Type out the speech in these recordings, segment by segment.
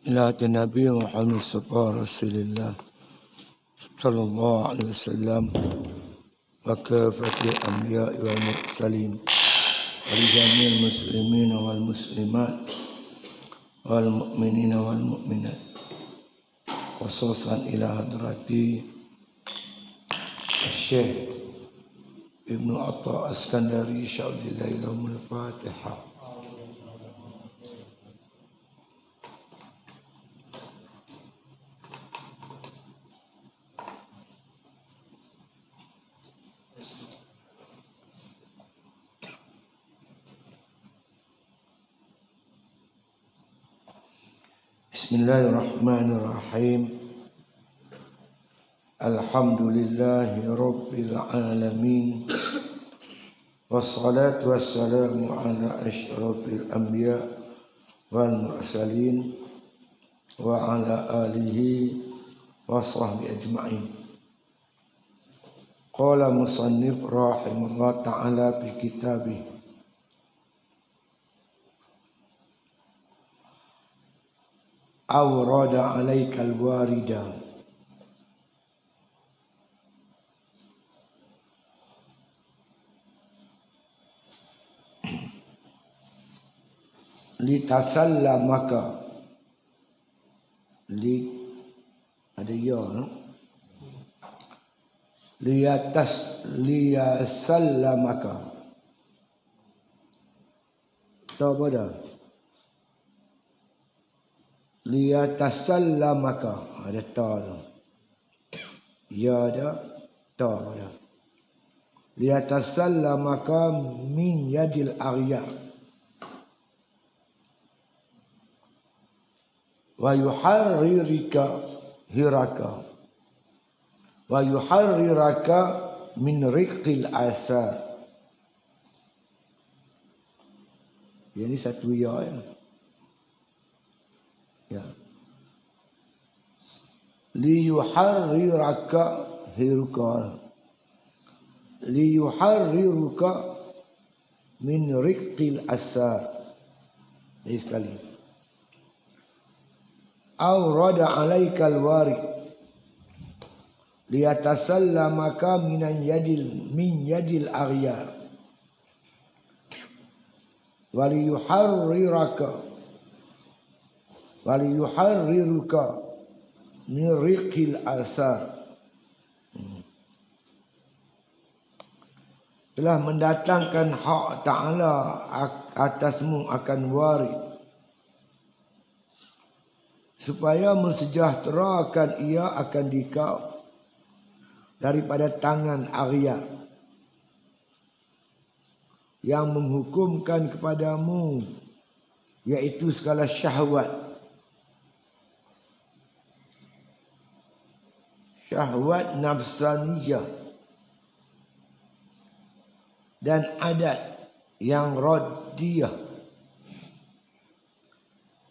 إلى النبي محمد رسول الله صلى الله عليه وسلم وكافة الأنبياء والمرسلين ولجميع المسلمين والمسلمات والمؤمنين والمؤمنات خصوصا إلى حضرة الشيخ ابن عطاء الاسكندري شهد لهم الفاتحة. Bismillahirrahmanirrahim. Alhamdulillahi Rabbil Alamin. Wassalatu wassalamu ala asyrafil anbiya wal mursalin wa ala alihi wa sahbihi ajma'in. Qala musannif rahimahullah ta'ala fi kitabih awrada alaikal warida litasallamaka li ada ya no? liyasallamaka tahu pada liyatasallamaka ada ta tu ya ada ta ada liyatasallamaka min yadil aghyar wa yuharririka hiraka wa yuharriraka min riqil asar. Ini satu ya. Ya. Li yuharriraka hiruka. Li yuharriruka min riqil asar. Ini sekali. Awrada alaikal warid liyatasallamaka min yadil aghyar waliyuharriruka min riqil asar. Telah mendatangkan hak Ta'ala atasmu akan warid supaya mensejahterakan ia akan dikau daripada tangan aghyar yang menghukumkan kepadamu iaitu segala syahwat nafsaniyah dan adat yang radiyah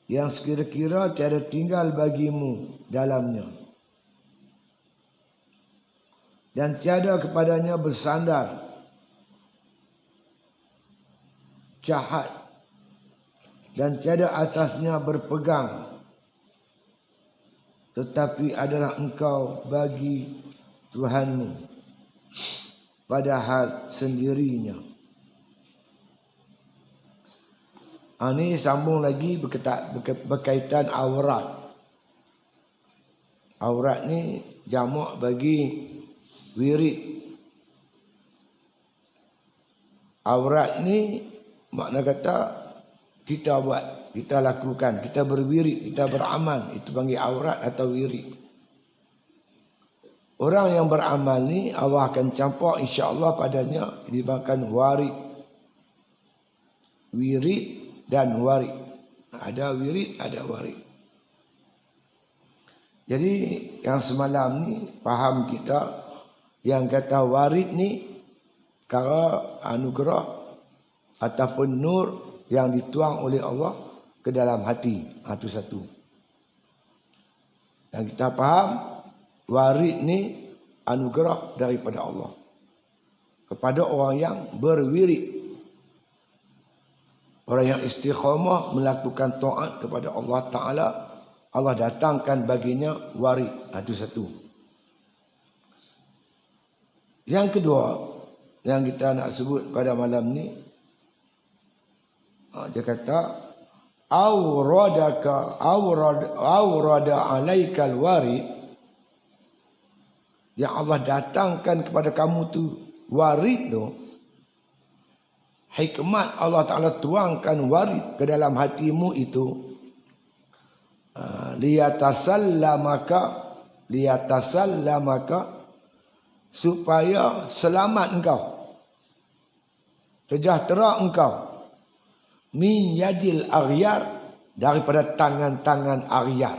yang sekira-kira tiada tinggal bagimu dalamnya dan tiada kepadanya bersandar jahat dan tiada atasnya berpegang, tetapi adalah engkau bagi Tuhanmu padahal sendirinya. Ini sambung lagi berkaitan aurat. Aurat ni jamak bagi wirid. Aurat ni makna kata kita buat, kita lakukan, kita berwirid, kita beramal. Itu panggil aurat atau wirid. Orang yang beramal ni Allah akan campak insya-Allah padanya dimakan warid. Wirid dan warid. Ada wirid, ada warid. Jadi yang semalam ni faham kita yang kata warid ni kara anugerah ataupun nur yang dituang oleh Allah ke dalam hati. Itu satu. Yang kita faham warid ni anugerah daripada Allah kepada orang yang berwirid. Orang yang istiqamah melakukan taat kepada Allah Ta'ala Allah datangkan baginya warid. Itu satu. Yang kedua yang kita nak sebut pada malam ni, dia kata awrada alaikal warid, yang Allah datangkan kepada kamu tu warid tu, hikmat Allah Ta'ala tuangkan warid ke dalam hatimu itu, liatasallamaka supaya selamat engkau, sejahtera engkau, min yadil aghyar, daripada tangan-tangan aghyar.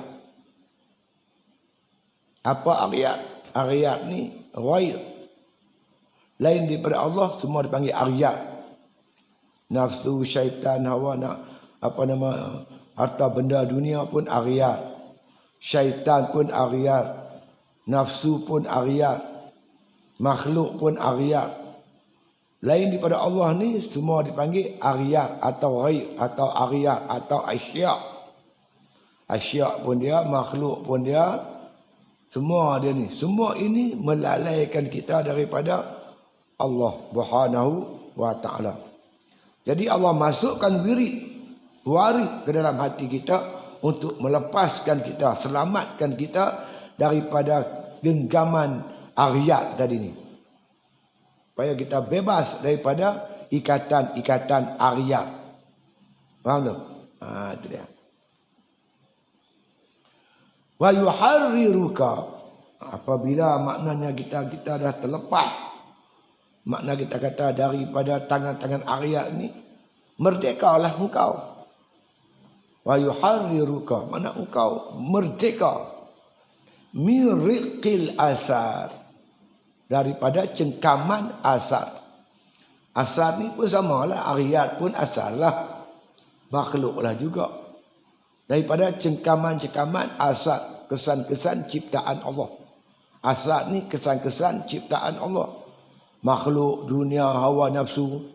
Apa aghyar? Aghyar ni ghair, lain daripada Allah, semua dipanggil aghyar. Nafsu, syaitan, hawa, harta benda dunia pun aghyar, syaitan pun aghyar, nafsu pun aghyar, makhluk pun aghyar. Lain daripada Allah ni semua dipanggil aghyar atau ghair atau aghyar atau asya'. Asya' pun dia, makhluk pun dia, semua dia ni. Semua ini melalaikan kita daripada Allah Subhanahu wa Ta'ala. Jadi Allah masukkan warid ke dalam hati kita untuk melepaskan kita, selamatkan kita daripada genggaman aghyar tadi ni. Supaya kita bebas daripada ikatan-ikatan aghyar. Faham tu? Itu dia. Wa yuharriruka, apabila maknanya kita dah terlepas, makna kita kata daripada tangan-tangan aghyar ni, merdekalah engkau. Wa yuharriruka, makna engkau merdeka, miriqil asar, daripada cengkaman asar. Asar ni pun samalah, aghyar pun asar lah, makhluk lah juga. Daripada cengkaman-cengkaman asar, kesan-kesan ciptaan Allah. Asar ni kesan-kesan ciptaan Allah. Makhluk, dunia, hawa, nafsu,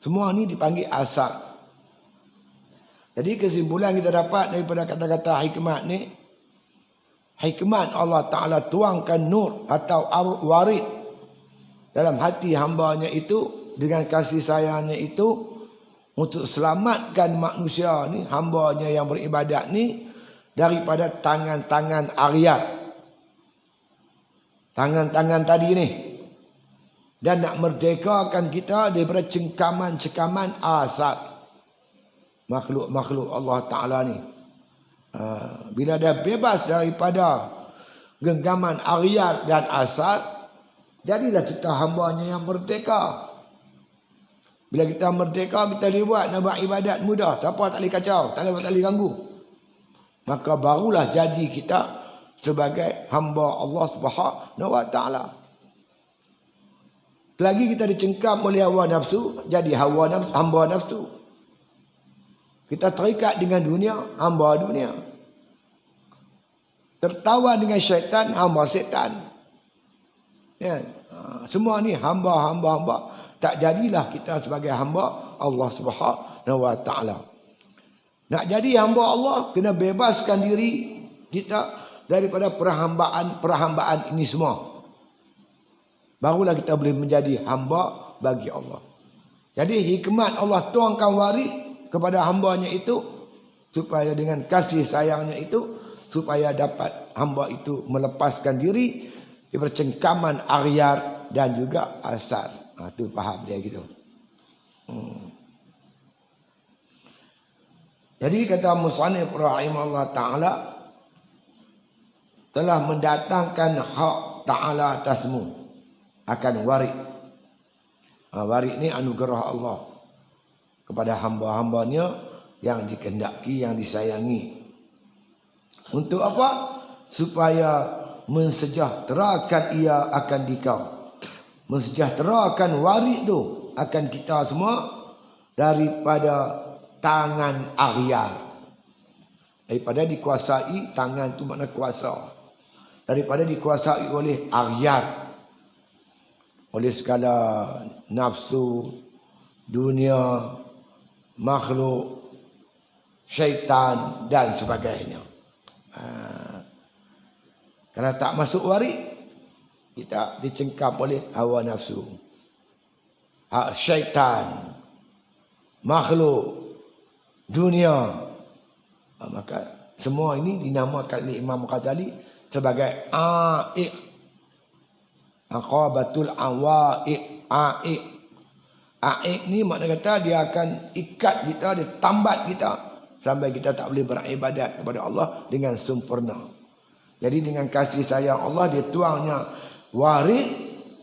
semua ni dipanggil asar. Jadi kesimpulan kita dapat daripada kata-kata hikmat ni, hikmat Allah Ta'ala tuangkan nur atau warid dalam hati hambanya itu dengan kasih sayangnya itu untuk selamatkan manusia ni, hambanya yang beribadat ni, daripada tangan-tangan aghyar, tangan-tangan tadi ni, dan nak merdekakan kita daripada cengkaman-cengkaman asar makhluk-makhluk Allah Ta'ala ni. Bila dah bebas daripada genggaman aghyar dan asar, jadilah kita hambanya yang merdeka. Bila kita merdeka, kita boleh buat, nak buat ibadat mudah, siapa tak boleh kacau, tak boleh ganggu. Maka barulah jadi kita sebagai hamba Allah Subhanahu wa Ta'ala. Lagi kita dicengkam oleh hawa nafsu, jadi hamba nafsu. Kita terikat dengan dunia, hamba dunia. Tertawan dengan syaitan, hamba syaitan. Ya. Semua ni hamba. Tak jadilah kita sebagai hamba Allah Subhanahu wa Ta'ala. Nak jadi hamba Allah, kena bebaskan diri kita daripada perhambaan ini semua. Barulah kita boleh menjadi hamba bagi Allah. Jadi hikmat Allah tuangkan warid kepada hambanya itu, supaya dengan kasih sayangnya itu, supaya dapat hamba itu melepaskan diri daripada cengkaman aghyar dan juga asar. Itu faham dia gitu. Jadi kata musannif rahimahullah ta'ala, telah mendatangkan hak ta'ala atasmu akan warid. Warid ni anugerah Allah kepada hamba-hambanya yang dikehendaki, yang disayangi. Untuk apa? Supaya mensejahterakan ia akan dikau. Mensejahterakan warid tu akan kita semua daripada tangan aghyar. Daripada dikuasai, tangan tu makna kuasa. Daripada dikuasai oleh aghyar, oleh segala nafsu, dunia, makhluk, syaitan dan sebagainya. Kalau tak masuk warid, kita dicengkam oleh hawa nafsu, hak syaitan, makhluk, dunia. Maka semua ini dinamakan oleh Imam Ghazali sebagai aiq. Aqabatul awaiq. Aiq. Aiq ni makna kata dia akan ikat kita, dia tambat kita sampai kita tak boleh beribadat kepada Allah dengan sempurna. Jadi dengan kasih sayang Allah, dia tuangnya warid,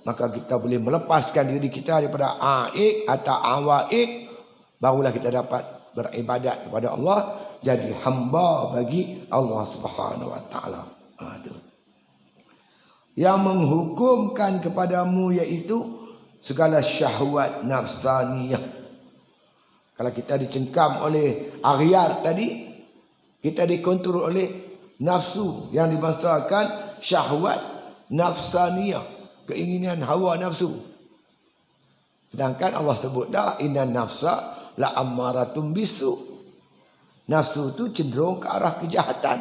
maka kita boleh melepaskan diri kita daripada aiq atau awaiq, barulah kita dapat beribadat kepada Allah, jadi hamba bagi Allah Subhanahu wa taala. Itu. Yang menghukumkan kepadamu iaitu segala syahwat nafsaniyah. Kalau kita dicengkam oleh aghyar tadi, kita dikontrol oleh nafsu yang dimaksudkan syahwat nafsaniyah, keinginan hawa nafsu. Sedangkan Allah sebut dah innan nafsa la ammaratum bisu. Nafsu tu cenderung ke arah kejahatan.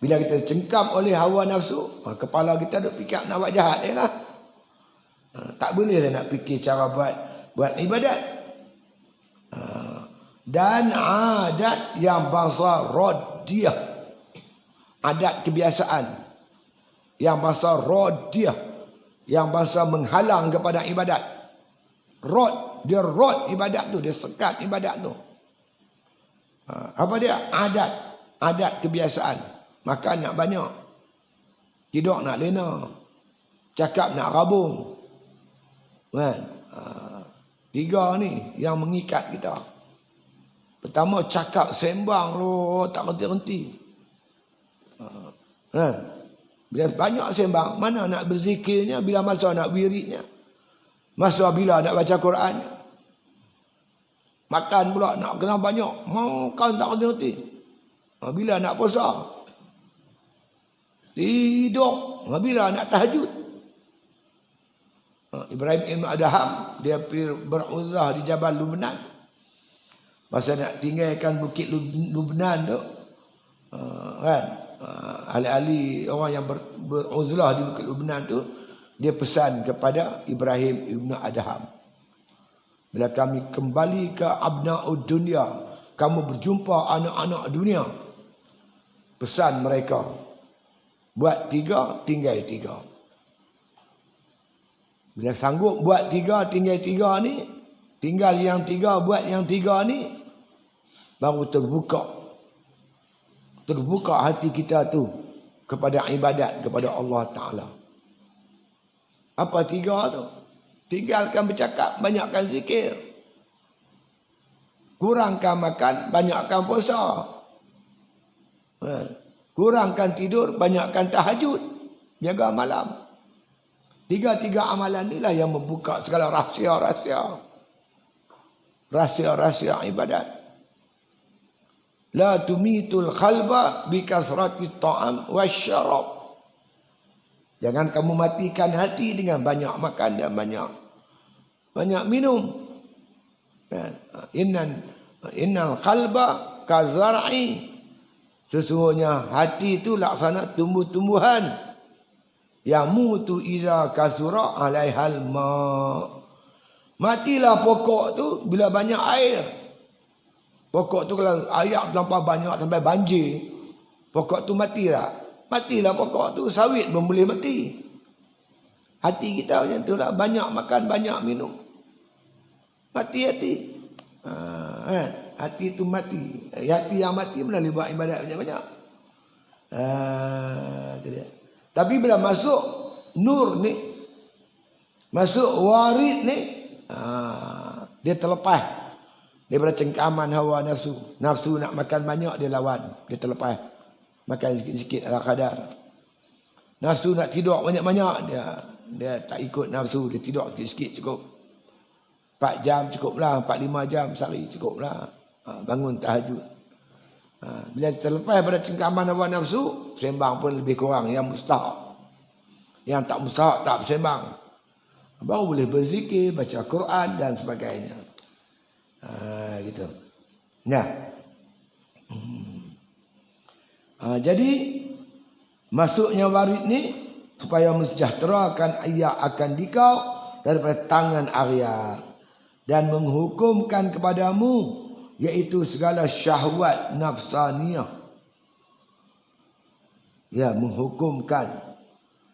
Bila kita cengkam oleh hawa nafsu, kepala kita duk fikir nak buat jahat lah. Tak boleh lah nak fikir cara buat ibadat. Dan adat yang bangsa rodiyah, adat kebiasaan yang bangsa rodiyah, yang bangsa menghalang kepada ibadat. Dia rod ibadat tu, dia sekat ibadat tu. Apa dia? Adat kebiasaan. Makan nak banyak, tidur nak lena, cakap nak rabung. Kan? Tiga ni yang mengikat kita. Pertama, cakap sembang tak henti-henti. Bila banyak sembang, mana nak berzikirnya, bila masa nak wiridnya, masa bila nak baca Qurannya. Makan pula nak kena banyak, makan tak henti-henti. Bila nak puasa, tidur. Bila nak tahajud. Ibrahim Ibn Adham, dia pergi beruzah di Jabal Lubnan. Masa nak tinggalkan bukit Lubnan tu, kan, ahli-ahli orang yang beruzlah di bukit Lubnan tu, dia pesan kepada Ibrahim Ibn Adham, bila kami kembali ke abna'ud dunia, kamu berjumpa anak-anak dunia, pesan mereka, buat 3, tinggal 3. Bila sanggup buat 3, tinggal 3 ni, tinggal yang 3, buat yang 3 ni, baru terbuka hati kita tu kepada ibadat kepada Allah Ta'ala. Apa 3 tu? Tinggalkan bercakap, banyakkan zikir. Kurangkan makan, banyakkan puasa. Kurangkan tidur, banyakkan tahajud, jaga malam. 3 amalan inilah yang membuka segala rahsia-rahsia ibadat. La tumitul khalba bi kasratit ta'am wasyarab. Jangan kamu matikan hati dengan banyak makan dan banyak minum. Innal khalba kazar'i. Sesungguhnya hati itu laksana tumbuh-tumbuhan. Yamutu iza kasura alaihal ma. Matilah pokok tu bila banyak air. Pokok tu kalau air terlampau banyak sampai banjir, pokok tu mati tak? Matilah pokok tu, sawit pun boleh mati. Hati kita macam tu lah, banyak makan, banyak minum, mati hati. Hati tu mati. Hati yang mati melalui buat ibadat banyak-banyak. Itu dia. Tapi bila masuk nur ni, masuk warid ni, dia terlepas daripada cengkaman hawa nafsu. Nafsu nak makan banyak, dia lawan, dia terlepas. Makan sikit-sikit ala kadar. Nafsu nak tidur banyak-banyak, dia tak ikut nafsu, dia tidur sikit-sikit cukup. 4 jam cukuplah, 4-5 jam sehari cukuplah. Bangun tahajud. Bila terlepas pada cengkaman hawa nafsu, sembang pun lebih kurang, yang mustahak. Yang tak mustahak tak bersembang. Baru boleh berzikir, baca Quran dan sebagainya. Gitu. Ya. Jadi masuknya warid ni supaya mensejahterakan ia akan dikau daripada tangan aghyar dan menghukumkan kepadamu iaitu segala syahwat nafsaniyah. Ya, menghukumkan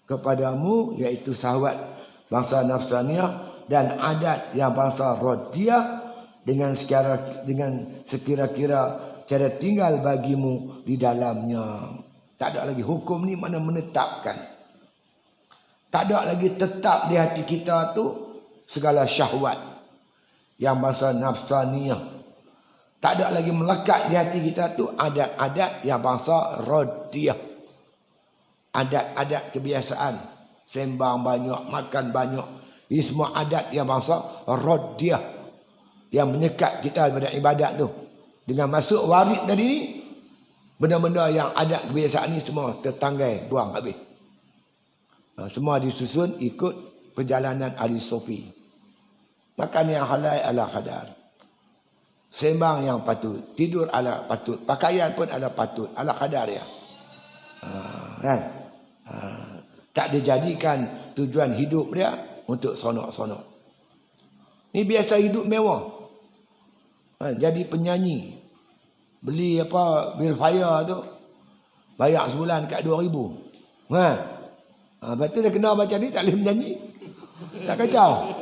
kepadamu iaitu syahwat bangsa nafsaniyah dan adat yang bangsa radiyah dengan sekira-kira cara tinggal bagimu di dalamnya. Tak ada lagi hukum ni mana menetapkan. Tak ada lagi tetap di hati kita tu segala syahwat yang bangsa nafsaniyah. Tak ada lagi melekat di hati kita tu adat-adat yang bangsa radiyah. Adat-adat kebiasaan. Sembang banyak, makan banyak. Ini semua adat yang bangsa radiyah. Yang menyekat kita daripada ibadat tu. Dengan masuk warid tadi ni, benda-benda yang adat kebiasaan ni semua tertanggai, buang habis. Semua disusun ikut perjalanan ahli sufi. Makan yang halal ala qadar. Sembang yang patut, tidur ala patut, pakaian pun ala patut, ala qadar ya. Kan? Tak dijadikan tujuan hidup dia untuk sonok-sonok. Ni biasa hidup mewah. Jadi penyanyi. Beli apa bil fire tu, bayar sebulan kat 2,000. Lepas tu dia kena macam ni tak boleh menyanyi. Tak kacau.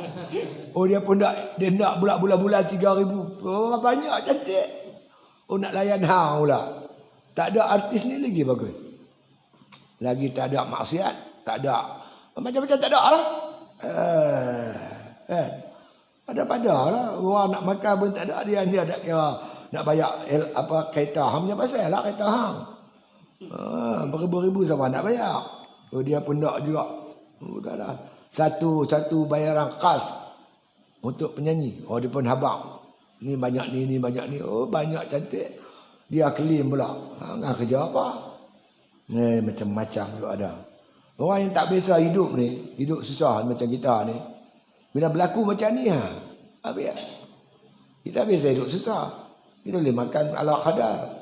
Oh dia pun dia nak bulan-bulan 3,000. Oh banyak cantik. Oh nak layan hang pula. Tak ada artis ni lagi bagus. Lagi tak ada maksiat, tak ada macam-macam tak ada lah. Pada-pada lah. Orang nak makan pun tak ada. Dia tak kira nak bayar kereta hang punya pasal lah kereta hang. Beribu-ribu siapa nak bayar. Oh dia pun tak juga. Udahlah. Satu bayaran khas untuk penyanyi. Oh dia pun habang. Ni banyak ni banyak ni. Oh banyak cantik. Dia claim pula. Nak kerja apa? Macam-macam tu ada. Orang yang tak biasa hidup ni, hidup susah macam kita ni. Bila berlaku macam ni habis. Kita biasa hidup susah. Kita boleh makan ala qadar.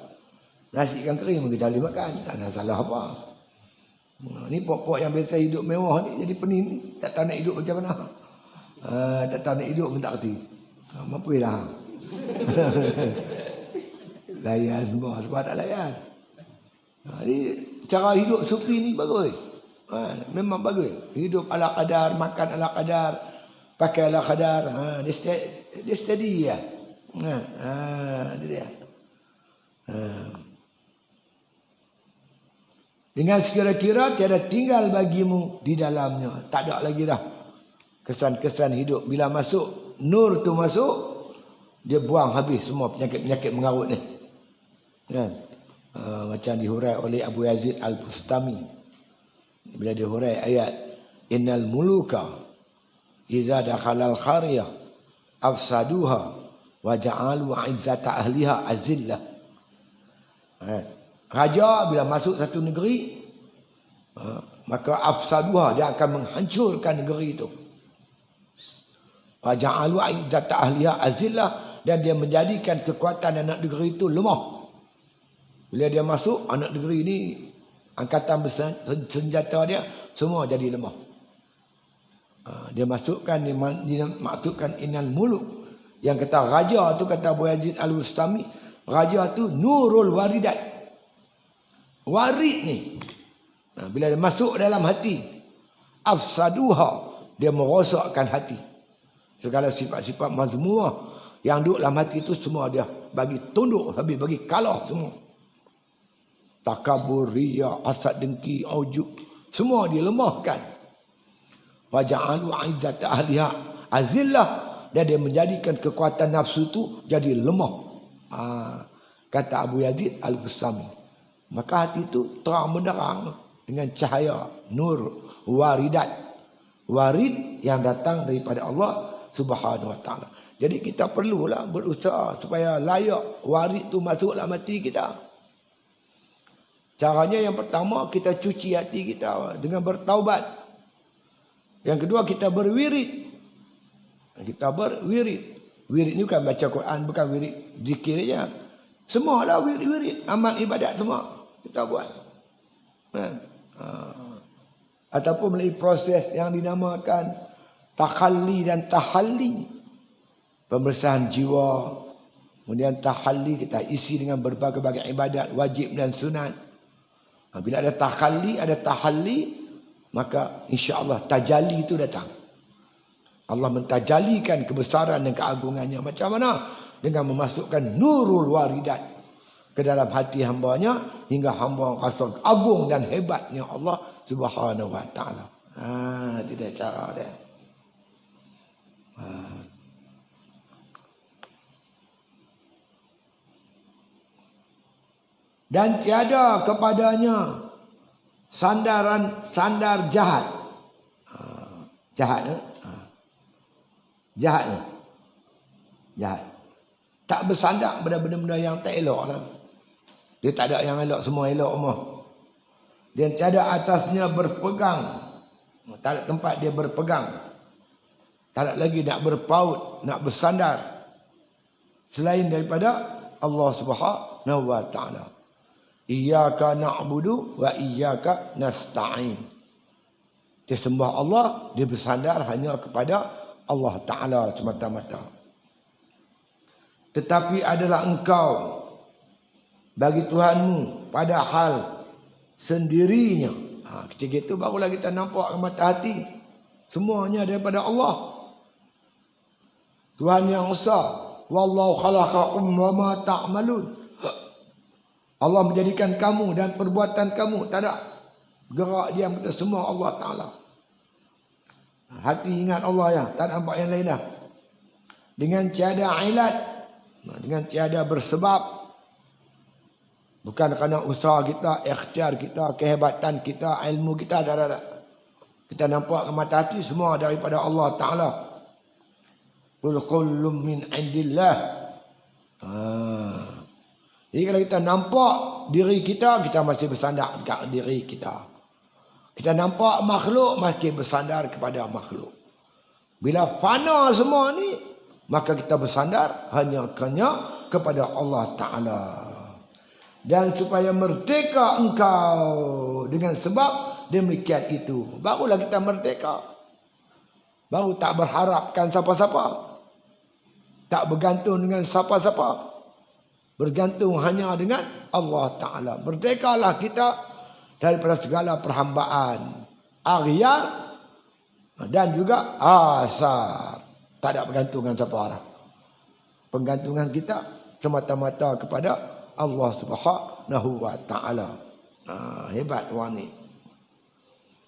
Nasi ikan kering kita boleh makan. Tak ada salah apa. Ni pokok yang biasa hidup mewah ni jadi pening. Tak tahu nak hidup macam mana. Tak tahu nak hidup pun tak kerti. Mampulah. Layan semua. Sebab tak layan. Jadi cara hidup sufi ni bagus. Memang bagus. Hidup ala qadar, makan ala qadar, pakai ala qadar. Dia steady ya. Dia. Dengan sekira-kira cara tinggal bagimu di dalamnya. Tak ada lagi dah kesan-kesan hidup. Bila masuk, nur tu masuk, dia buang habis semua penyakit-penyakit mengarut ni. Kan? Macam dihurai oleh Abu Yazid Al-Bustami. Bila dihurai ayat, Innal muluka iza dakhalal khariyah afsaduha wa ja'alu izzata ahliha azillah. Raja bila masuk satu negeri, maka afsaduha, dia akan menghancurkan negeri itu. Wa ja'alu izzata ahliha azillah, dan dia menjadikan kekuatan anak negeri itu lemah. Bila dia masuk, anak negeri ini angkatan senjata dia semua jadi lemah. Dia masukkan, dia maksudkan innal muluk. Yang kata raja tu, kata Abu Yazid Al-Bustami, raja tu nurul waridat. Warid ni, bila dia masuk dalam hati, afsaduha, dia merosakkan hati. Segala sifat-sifat mazmuah yang duduk dalam hati itu semua dia bagi tunduk, habis bagi kalah semua. Takabur, riya, asad dengki, ujub, semua dilemahkan. Wa ja'alu izzata ahliha azillah, dan dia menjadikan kekuatan nafsu tu jadi lemah. Kata Abu Yazid Al-Bustami. Maka hati itu terang benderang dengan cahaya nur waridat. Warid yang datang daripada Allah Subhanahu wa taala. Jadi kita perlulah berusaha supaya layak warid tu masuk dalam hati kita. Caranya yang pertama, kita cuci hati kita dengan bertaubat. Yang kedua, kita berwirid. Kita berwirid. Wirid ni bukan baca Quran, bukan wirid zikir saja. Semualah wirid-wirid, amal ibadat semua. kita buat. Ataupun melalui proses yang dinamakan takhalli dan tahalli, pembersihan jiwa. Kemudian tahalli kita isi dengan berbagai-bagai ibadat wajib dan sunat. Bila ada takhalli, ada tahalli, maka insya-Allah tajalli itu datang. Allah mentajalikan kebesaran dan keagungannya. Macam mana? Dengan memasukkan nurul waridat ke dalam hati hambanya, hingga hamba rasa agung dan hebatnya Allah Subhanahu wa taala. Tidak cara dia. Dan tiada kepadanya sandar jahat. Jahat. Jahat. Tak bersandar pada benda-benda yang tak elok lah. Dia tak ada yang elok, semua elok semua. Dia tiada atasnya berpegang. Tak ada tempat dia berpegang. Tak ada lagi nak berpaut, nak bersandar selain daripada Allah Subhanahu wa taala. Iyyaka na'budu wa iyyaka nasta'in. Dia sembah Allah, dia bersandar hanya kepada Allah Ta'ala semata-mata. Tetapi adalah engkau bagi Tuhanmu pada hal sendirinya. Ketika itu barulah kita nampak mata hati. Semuanya daripada Allah. Tuhan yang Esa. Wallahu khalaqakum wa ma ta'malun. Allah menjadikan kamu dan perbuatan kamu. Tak ada gerak diam, kita semua Allah Ta'ala. Hati ingat Allah ya, tak nampak yang lain dah. Dengan tiada ilat, dengan tiada bersebab, bukan kerana usaha kita, ikhtiar kita, kehebatan kita, ilmu kita, tak ada. Kita nampak ke mata hati semua daripada Allah Ta'ala. Qul kullum min indillah. Jadi kalau kita nampak diri kita, kita masih bersandar dekat diri kita. Kita nampak makhluk, masih bersandar kepada makhluk. Bila fana semua ni, maka kita bersandar hanya kepada Allah Ta'ala. Dan supaya merdeka engkau dengan sebab demikian itu, barulah kita merdeka. Baru tak berharapkan siapa-siapa, tak bergantung dengan siapa-siapa, bergantung hanya dengan Allah Ta'ala. Merdekalah kita daripada segala perhambaan, aghyar dan juga asar. Tak ada pergantungan siapa orang. Penggantungan kita semata-mata kepada Allah Subhanahu wa taala. Hebat orang ni.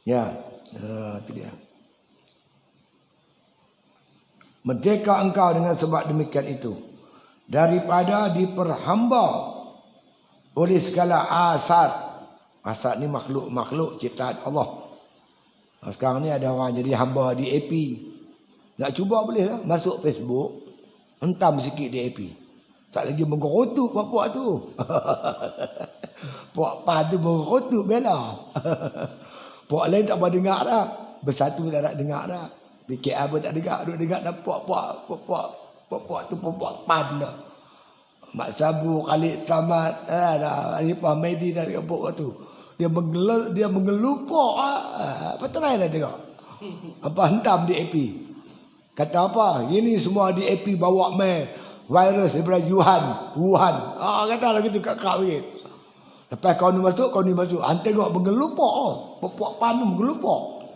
Ya, itu dia. Merdeka engkau dengan sebab demikian itu, daripada diperhamba oleh segala asar. Asar ni makhluk-makhluk ciptaan Allah. Sekarang ni ada orang jadi hamba di AP. Nak cuba boleh lah. Masuk Facebook, hentam sikit di AP. Tak lagi menggerutuk puak-puak tu. Puak-puak tu menggerutuk bela. Puak lain tak boleh dengar dah. Bersatu tak nak dengar dah. Fikir apa tak dengar. Duk dengar dah puak-puak. Puak-puak tu puak-puak pan dah. Mak Sabu, Khalid Samad, Alifah Mehdi dari puak tu. Dia mengelupuk. Apa try lah tengok. Apa hentam di AP. Kata apa? Ini semua di AP bawa virus daripada Wuhan. Kata lah gitu kakak begini. Lepas kau ni masuk. Tengok mengelupuk. Puak pan mengelupuk.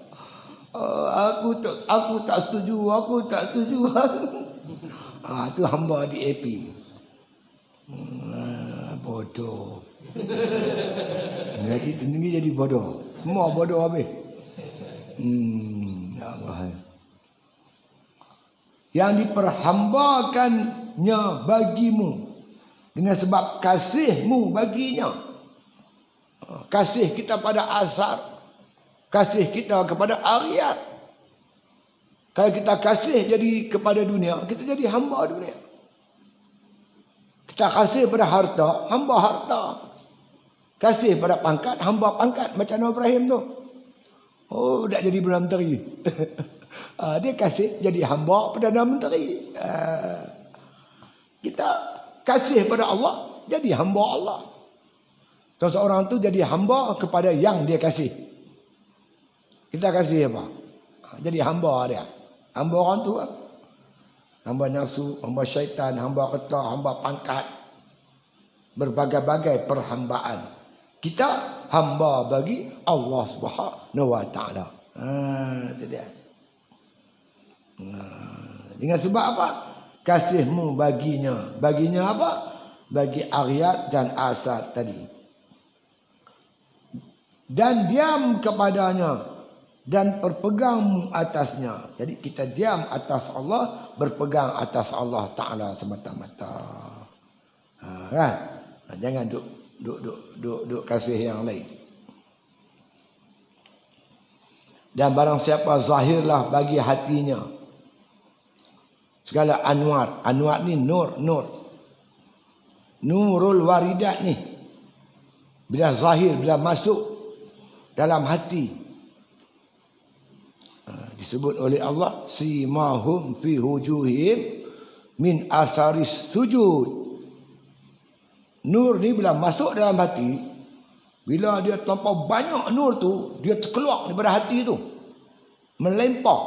Aku tak setuju. Tu hamba di AP. Bodoh. Lagi tinggi jadi bodoh. Semua bodoh habis. Allah. Yang diperhambakannya bagimu dengan sebab kasihmu baginya. Kasih kita pada asar, kasih kita kepada akhirat. Kalau kita kasih jadi kepada dunia, kita jadi hamba dunia. Kita kasih pada harta, hamba harta. Kasih pada pangkat, hamba pangkat. Macam Nabi Ibrahim tu. Dah jadi Perdana Menteri. Dia kasih jadi hamba Perdana Menteri. Kita kasih pada Allah, jadi hamba Allah. Seseorang tu jadi hamba kepada yang dia kasih. Kita kasih apa? Jadi hamba dia. Hamba orang tu lah. Hamba nafsu, hamba syaitan, hamba keta, hamba pangkat. Berbagai-bagai perhambaan. Kita hamba bagi Allah Subhanahu wa taala. Itu dia. Dengan sebab apa? Kasihmu baginya. Baginya apa? Bagi Aryat dan Asad tadi. Dan diam kepadanya. Dan berpegang atasnya. Jadi kita diam atas Allah. Berpegang atas Allah Ta'ala semata-mata. Kan? Jangan duk kasih yang lain. Dan barang siapa zahirlah bagi hatinya segala anwar. Anwar ni nur. Nurul waridat ni. Bila zahir, bila masuk dalam hati. Disebut oleh Allah. Simahum fi hujuhim min asaris sujud. Nur ni bila masuk dalam hati. Bila dia terlampau banyak nur tu. Dia terkeluar daripada hati tu. Melempar.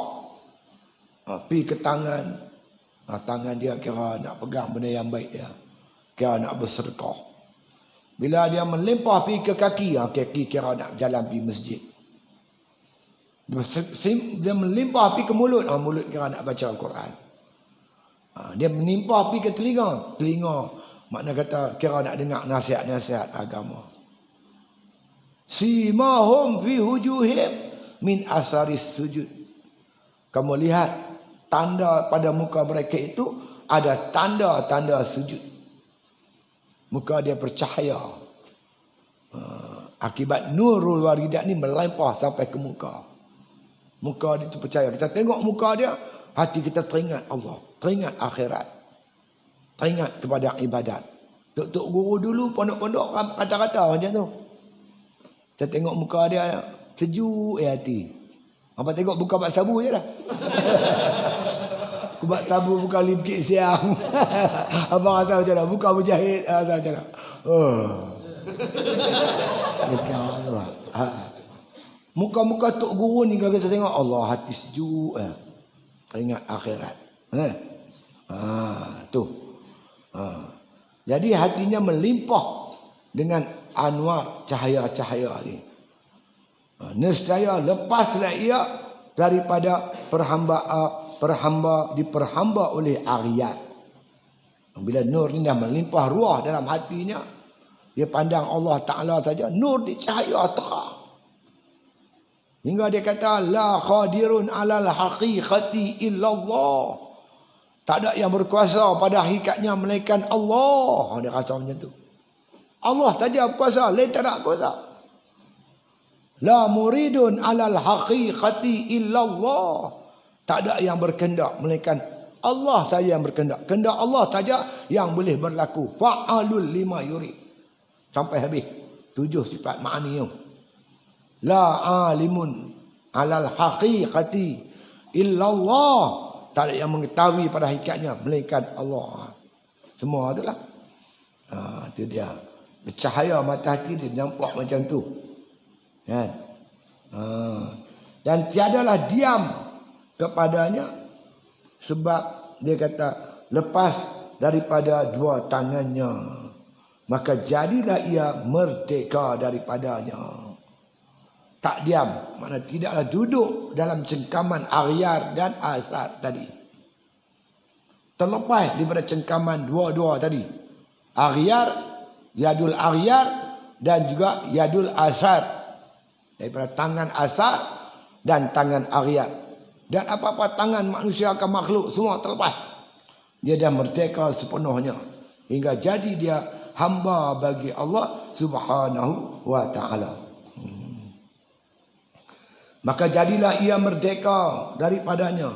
Pergi ke tangan. Tangan dia kira nak pegang benda yang baik dia. Kira nak bersedekah. Bila dia melempar pergi ke kaki. Kaki kira nak jalan pergi masjid. Dia melimpah pergi ke mulut. Mulut kira nak baca Al-Quran. Dia melimpah pergi ke telinga. Telinga makna kata kira nak dengar nasihat-nasihat agama. Simahum fi hujuhim min asaris sujud. Kamu lihat tanda pada muka mereka itu ada tanda-tanda sujud. Muka dia bercahaya. Akibat nurul waridat ni melempah sampai ke muka. Muka dia tu percaya. Kita tengok muka dia, hati kita teringat Allah, teringat akhirat, teringat kepada ibadat. Tok guru dulu pondok-pondok kata-kata macam tu. Kita tengok muka dia sejuk hati. Apa tengok buka bak sabu je dah. Kubak sabu buka lipkit siang. Abang rasa macam mana? Buka berjahit rasa macam mana? Dekat tu lah. Muka-muka tok guru ni kalau kita tengok Allah hati sejuk teringat akhirat. Tu. Jadi hatinya melimpah dengan anwar cahaya-cahaya ni. Nescaya lepaslah ia daripada diperhamba oleh Aryat. Bila nur ni dah melimpah ruah dalam hatinya, dia pandang Allah Ta'ala saja, nur di cahaya terang. Hingga dia kata, la khadirun alal haqiqati illallah. Tak ada yang berkuasa pada hakikatnya melainkan Allah. Dia rasa macam tu. Allah saja berkuasa, lain tak ada kuasa. La muridun alal haqiqati illallah. Tak ada yang berkehendak melainkan Allah saja yang berkehendak. Kehendak Allah saja yang boleh berlaku. Fa'alul lima yurid. Sampai habis. 7 sifat ma'ani. La alimun alal haqiqati illallah. Tak ada yang mengetahui pada hakikatnya melainkan Allah. Semua itulah. Itu dia. Bercahaya mata hati dia nampak macam tu. Kan? Dan tiadalah diam kepadanya sebab dia kata lepas daripada dua tangannya maka jadilah ia merdeka daripadanya. Tak diam, makna tidaklah duduk dalam cengkaman Aryat dan Asad tadi. Terlepas daripada cengkaman dua-dua tadi. Yadul Aryat dan juga Yadul Asad. Daripada tangan Asad dan tangan Aryat. Dan apa-apa tangan manusia ke makhluk semua terlepas. Dia dah merdeka sepenuhnya. Hingga jadi dia hamba bagi Allah Subhanahu wa ta'ala. Maka jadilah ia merdeka daripadanya.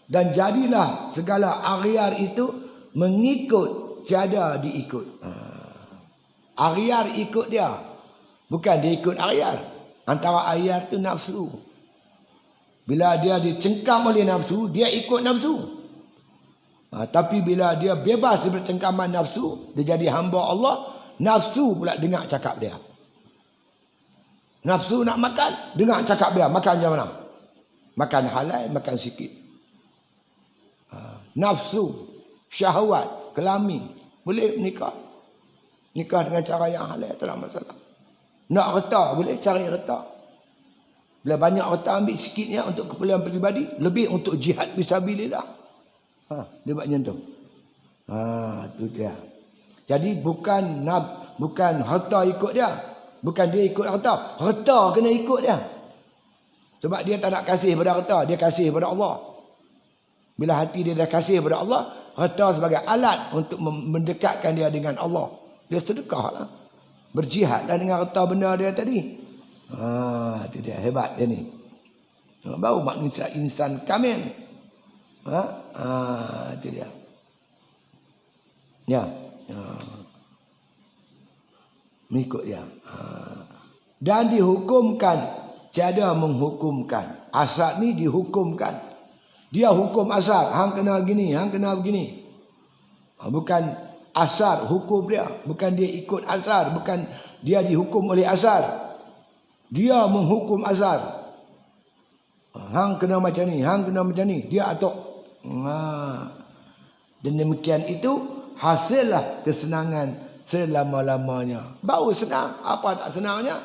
Dan jadilah segala Aryat itu mengikut, tiada diikut. Aryat ikut dia. Bukan dia ikut Aryat. Antara Aryat itu nafsu. Bila dia dicengkam oleh nafsu, dia ikut nafsu. Tapi bila dia bebas daripada cengkaman nafsu, dia jadi hamba Allah, nafsu pula dengar cakap dia. Nafsu nak makan, dengar cakap dia, makan macam mana? Makan halal, makan sikit. Nafsu, syahwat, kelamin, boleh nikah. Nikah dengan cara yang halal, tak ada masalah. Nak reta, boleh cari reta. Bila banyak reta, ambil sikitnya untuk keperluan peribadi, lebih untuk jihad fisabilillah. Dia buat macam tu. Tu dia. Jadi bukan harta ikut dia. Bukan dia ikut harta. Harta kena ikut dia. Sebab dia tak nak kasih pada harta, dia kasih pada Allah. Bila hati dia dah kasih pada Allah, harta sebagai alat untuk mendekatkan dia dengan Allah. Dia sedekahlah. Berjihadlah dengan harta benda dia tadi. Itu dia, hebat dia ni. Baru manusia insan kamil. Itu dia. Ya. Mengikut dia. Dan dihukumkan, tiada menghukumkan. Asar ni dihukumkan. Dia hukum asar, hang kena gini, hang kena begini. Bukan asar hukum dia, bukan dia ikut asar, bukan dia dihukum oleh asar. Dia menghukum asar. Hang kena macam ni, hang kena macam ni, dia atok. Dan demikian itu hasillah kesenangan selama-lamanya. Baru senang, apa tak senangnya?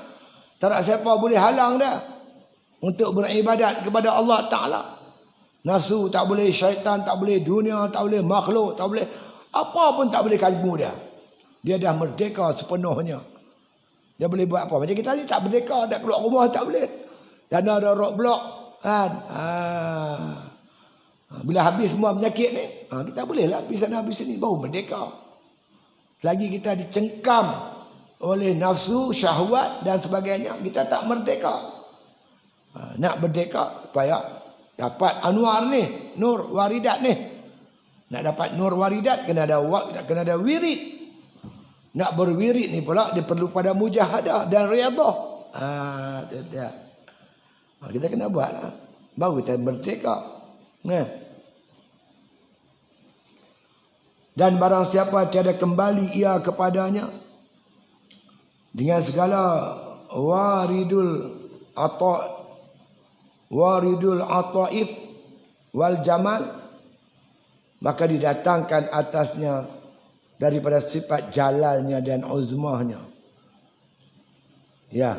Tak ada siapa boleh halang dia untuk beribadat kepada Allah Ta'ala. Nafsu tak boleh, syaitan tak boleh, dunia tak boleh, makhluk tak boleh, apa pun tak boleh kalbu dia. Dia dah merdeka sepenuhnya. Dia boleh buat apa? Macam kita ni tak merdeka, tak keluar rumah tak boleh. Dan ada roadblock kan. Bila habis semua penyakit ni, kita boleh lah habis sana habis sini, baru merdeka. Selagi kita dicengkam oleh nafsu, syahwat dan sebagainya, kita tak merdeka. Nak merdeka supaya dapat anwar ni, nur waridat ni. Nak dapat nur waridat kena ada wirid. Nak berwirid ni pula dia perlu pada mujahadah dan riyadhah. Itu dia. Kita kena buatlah, baru kita merdeka. Dan barang siapa tiada kembali ia kepadanya dengan segala waridul ataif wal jamal, maka didatangkan atasnya daripada sifat jalalnya dan uzmahnya. Ya.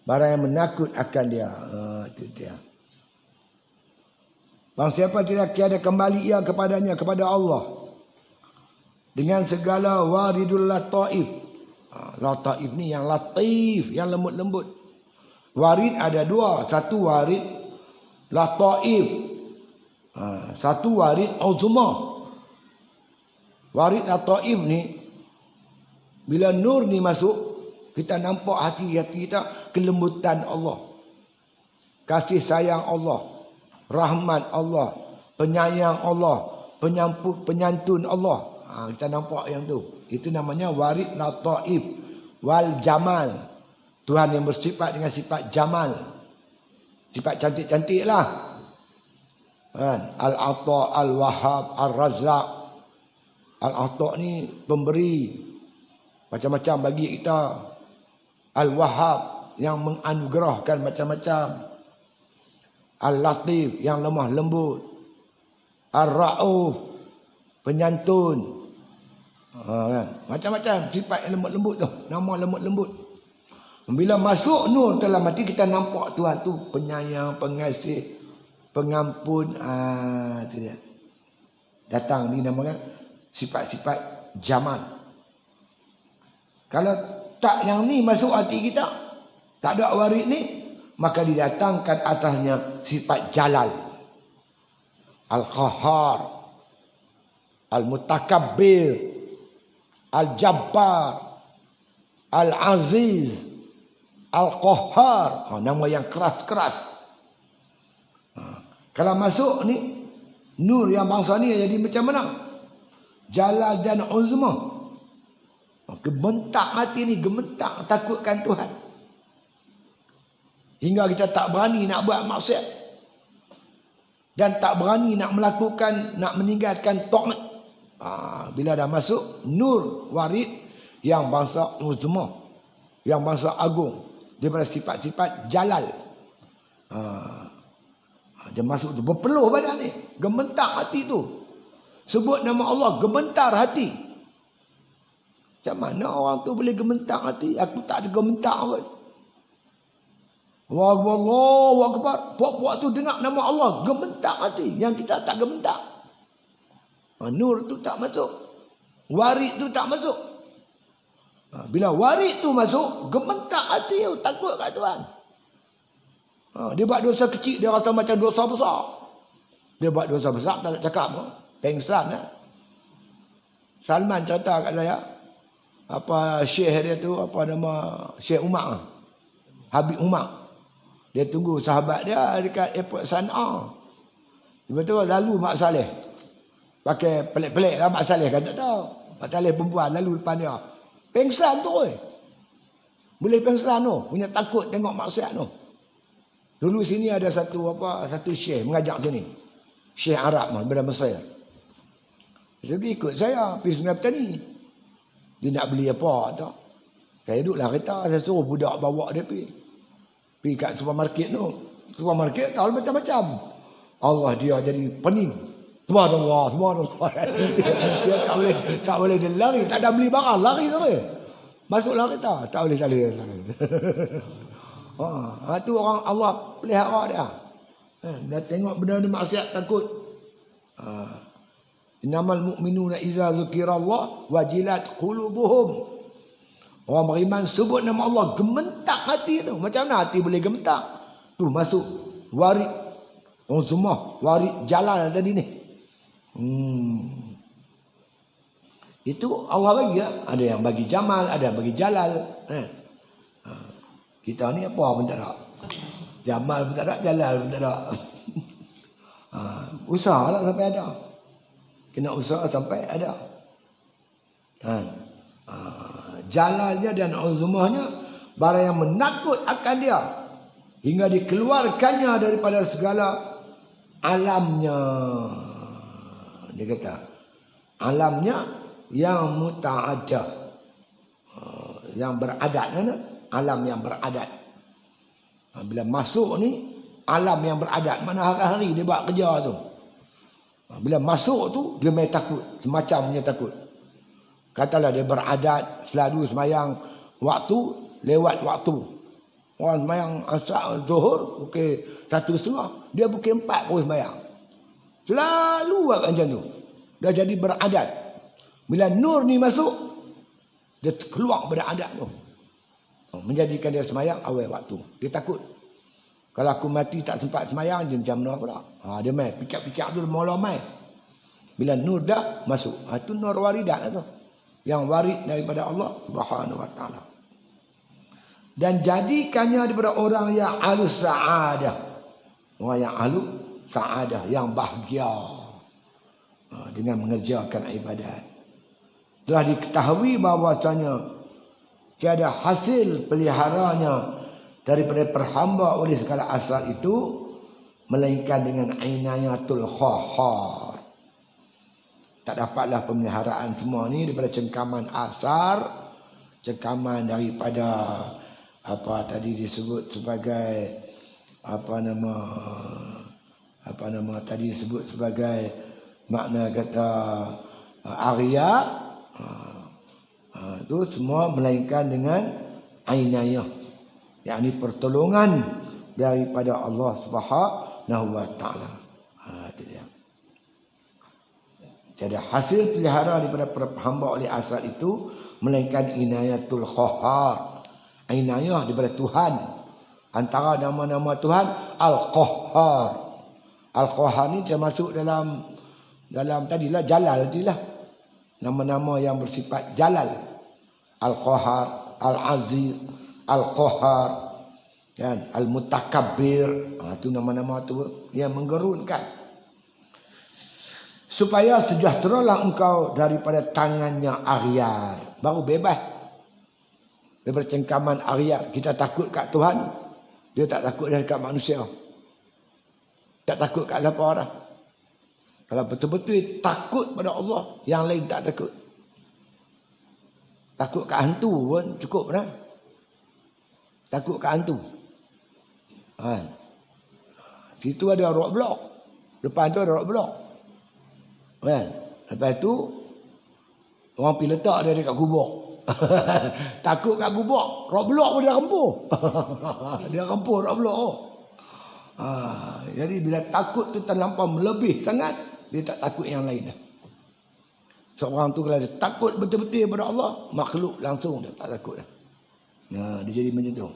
Barang yang menakut akan dia. Itu dia. Barang siapa tidak tiada kembali ia kepadanya, kepada Allah, dengan segala waridul lataif. Lataif ni yang latif, yang lembut-lembut. Warid ada dua. Satu warid lataif. Satu warid uzmah. Warid lataif ni, bila nur ni masuk, kita nampak hati-hati kita kelembutan Allah, kasih sayang Allah, rahmat Allah, penyayang Allah, penyantun Allah. Kita nampak yang tu. Itu namanya warid lataif wal jamal. Tuhan yang bersifat dengan sifat jamal, sifat cantik-cantik lah. Al-Ata, Al-Wahhab, Al-Razzaq. Al-Ata ni pemberi macam-macam bagi kita. Al-Wahhab yang menganugerahkan macam-macam. Al-Latif yang lemah lembut. Al-Ra'uf penyantun. Macam-macam sifat yang lembut-lembut tu. Nama lembut-lembut. Bila masuk nur dalam hati, kita nampak Tuhan tu penyayang, pengasih, pengampun. Itu dia. Datang dinamakan sifat-sifat jamal. Kalau tak yang ni masuk hati kita, tak ada warid ni, maka didatangkan atasnya sifat jalal. Al-Qahhar, Al-Mutakabbir, Al-Jabbar, Al-Aziz, Al-Qahhar. Nama yang keras-keras. Kalau masuk ni, nur yang bangsa ni jadi macam mana? Jalal dan uzmah. Gementak hati ni, gementak takutkan Tuhan. Hingga kita tak berani nak buat maksiat. Dan tak berani nak melakukan, nak meninggalkan taat. Bila dah masuk nur warid yang bangsa uzmah. yang bangsa agung daripada sifat-sifat jalal. Dia masuk tu berpeluh badan ni, gementar hati tu. Sebut nama Allah, gementar hati. Macam mana orang tu boleh gementar hati? Aku tak ada gementar pun. Allahu Akbar. Puak-puak tu dengar nama Allah, gementar hati. Yang kita tak gementar. Nur tu tak masuk. Warid tu tak masuk. Bila warid tu masuk, gementar hati tu, takut kat Tuhan. Dia buat dosa kecil, dia rasa macam dosa besar. Dia buat dosa besar, tak nak cakap. Pengsan. Salman cerita kat saya, apa syekh dia tu, apa nama Syekh Umar, Habib Umar. Dia tunggu sahabat dia dekat airport Sana'a. Tiba-tiba lalu Mak Saleh. Pakai pelik-pelik lah Mak Saleh kan, tak tahu. Mak Saleh perempuan lalu depan dia. Pengsan tu. Boleh pengsan tu. Punya takut tengok maksiat tu. Dulu sini ada satu syekh mengajak sini. Syekh Arab daripada Mesir. Dia ikut saya pergi Sungai Petani. Dia nak beli apa tak. Saya duduklah kereta, saya suruh budak bawa dia pergi. Pergi kat supermarket tu. Supermarket tahu macam-macam. Allah, dia jadi pening. Subhanallah. Dia tak boleh dia lari, tak ada beli barang, lari tu. Masuklah kereta, tak boleh lari. Tu orang Allah pelihara dia. Dia tengok benda ni maksiat takut. Innamal mu'minuna iza zukirallah wajilat qulubuhum. Orang beriman sebut nama Allah, gementak hati tu. Macam mana hati boleh gementak? Tu masuk warid. Orang semua warid jalal tadi ni. Itu Allah bagi ya. Ada yang bagi jamal, ada yang bagi jalal. Kita ni apa pun tak ada. Jamal pun tak ada, jalal pun tak ada. Usahalah sampai ada. Kena usaha sampai ada. Jalalnya dan uzmahnya, barang yang menakut akan dia hingga dikeluarkannya daripada segala alamnya. Dia kata alamnya yang muta'addah, yang beradat, alam yang beradat. Bila masuk ni alam yang beradat, mana hari-hari dia buat kerja tu. Bila masuk tu dia main takut, semacamnya takut. Katalah dia beradat selalu semayang waktu lewat waktu. Orang semayang asar zuhur pukul 1:30, dia pukul 4 baru semayang. Selalu buat macam tu. Dah jadi beradat. Bila nur ni masuk, dia keluar beradat tu. Menjadikan dia semayang awal waktu. Dia takut. Kalau aku mati tak sempat semayang, dia macam mana pula. Dia main pikir-pikir tu mula main. Bila nur dah masuk, itu nur waridat lah tu. Yang warid daripada Allah Subhanahu wa taala. Dan jadikannya daripada orang yang ahlu sa'adah. Orang yang ahlu sa'adah, yang bahagia dengan mengerjakan ibadat. Telah diketahui bahawasanya tiada hasil peliharanya daripada perhamba oleh segala asal itu melainkan dengan inayatul khahar. Tak dapatlah pemeliharaan semua ni daripada cengkaman asar, cengkaman daripada apa tadi disebut sebagai apa nama tadi disebut sebagai makna kata Arya. Itu semua melainkan dengan ainayah, yakni pertolongan daripada Allah Subhanahu wa taala. Itu dia. Tiada hasil pelihara daripada hamba oleh asal itu melainkan inayatul khahar. Inayah daripada Tuhan. Antara nama-nama Tuhan Al-Qahhar. Al-Qahhar ni termasuk dalam tadilah Jalal tadilah. Nama-nama yang bersifat Jalal. Al-Qahhar, Al-Aziz, Al-Qahhar, kan, Al-Mutakabbir. Itu nama-nama tu yang menggerunkan. Supaya sejahteralah engkau daripada tangannya aghyar. Baru bebas. Daripada cengkaman aghyar. Kita takut kat Tuhan. Dia tak takut dekat manusia. Tak takut kat siapa orang. Kalau betul-betul takut pada Allah, yang lain tak takut. Takut kat hantu pun cukup dah. takut kat hantu. Situ ada rock block. Depan tu ada rock block. Lepas tu orang pergi letak dia dekat kubur. Takut kat kubur, rock block pun dia rempur. Dia rempur rock block. Jadi bila takut tu terlampau melebih sangat, dia tak takut yang lain dah. Seorang tu kalau dia takut betul-betul kepada Allah, makhluk langsung dia tak takut dah. Dia jadi macam tu.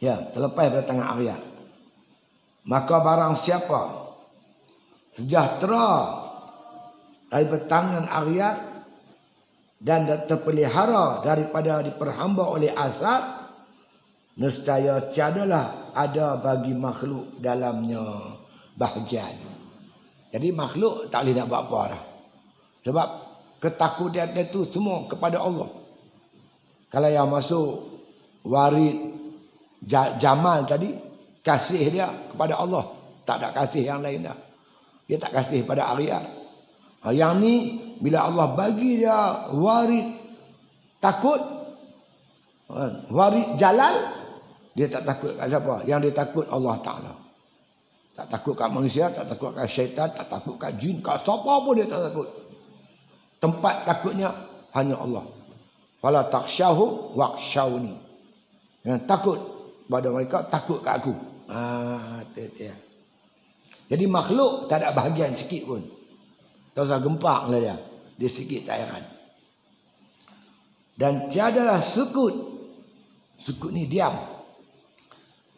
Ya, terlepas pada tangan Arya. Maka barang siapa sejahtera dari tangan Arya dan terpelihara daripada diperhamba oleh asad, nescaya tiadalah ada bagi makhluk dalamnya bahagian. Jadi makhluk tak boleh nak buat apa dah. Sebab ketakutan dia tu semua kepada Allah. Kalau yang masuk warid Jamal tadi, kasih dia kepada Allah. Tak ada kasih yang lain dah. Dia tak kasih pada Arya. Yang ni bila Allah bagi dia warid takut, warid Jalal, dia tak takut kat siapa? Yang dia takut Allah Ta'ala. Tak takut kat manusia, tak takut kat syaitan, tak takut kat jin, kat siapa pun dia tak takut. Tempat takutnya hanya Allah. Fala taksyahu waqsyawni. Yang takut pada mereka, takut kat aku. Jadi makhluk tak ada bahagian sikit pun. Tak usah gempak lah dia. Dia sikit tak heran. Dan tiadalah sukut. Sukut ni diam.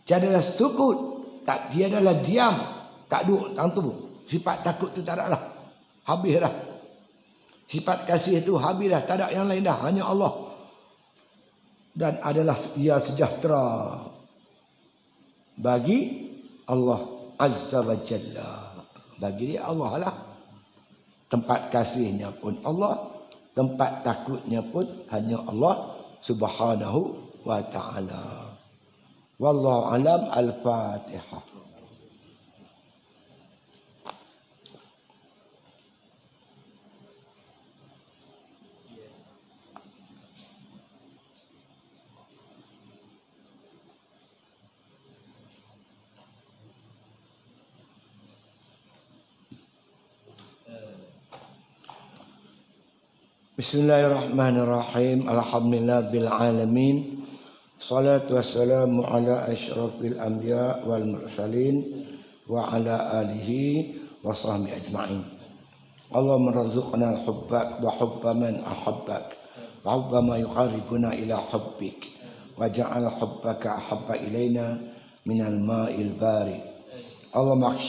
Tiadalah sukut. Tiadalah diam. Tak duduk tentu. Sifat takut tu tak ada lah. Habis dah. Sifat kasih tu habis dah. Tak ada yang lain dah. Hanya Allah. Dan adalah ia sejahtera bagi Allah Azza wa Jalla. Bagi dia Allah lah. Tempat kasihnya pun Allah, tempat takutnya pun hanya Allah Subhanahu wa ta'ala. Wallahu alam. Al-Fatihah. Bismillahirrahmanirrahim. Alhamdulillah bil alamin. Salatu wassalamu ala asyrafil anbiya wal mursalin wa ala alihi wa sahbihi ajma'in. Allahumma rzuqna al-hubbak wa hubba man ahabbak wa hubba ma yuqarribuna ila hubbik wa ja'al hubbaka ahabba ilaina minal ma'il barid. Allahumma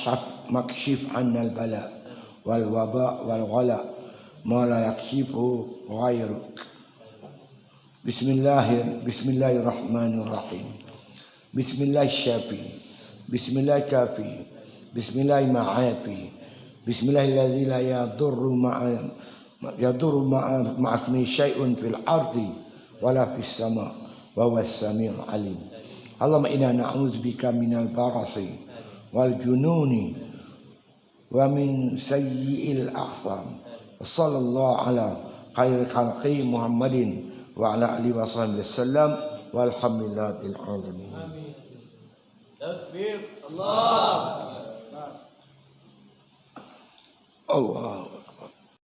makshif 'anna al-bala wal waba wal ghala ma la yakshifu ghayruk. Bismillahirrahmanirrahim. Bismillah syafi. Bismillah kafi. Bismillah ma'afi. Bismillah alladzi la yadurru ma'asmi syai'un fil ardi wala fis sama' wa huwas samiul alim. Allahumma inna na'udzubika minal barasi wal jununi wa min sayyi'il akhsam. Sallallahu ala khairi khalqi Muhammadin wa ala alihi wa sahbihi wasallam walhamdulillahil alamin. Amin. Takbir. Allah.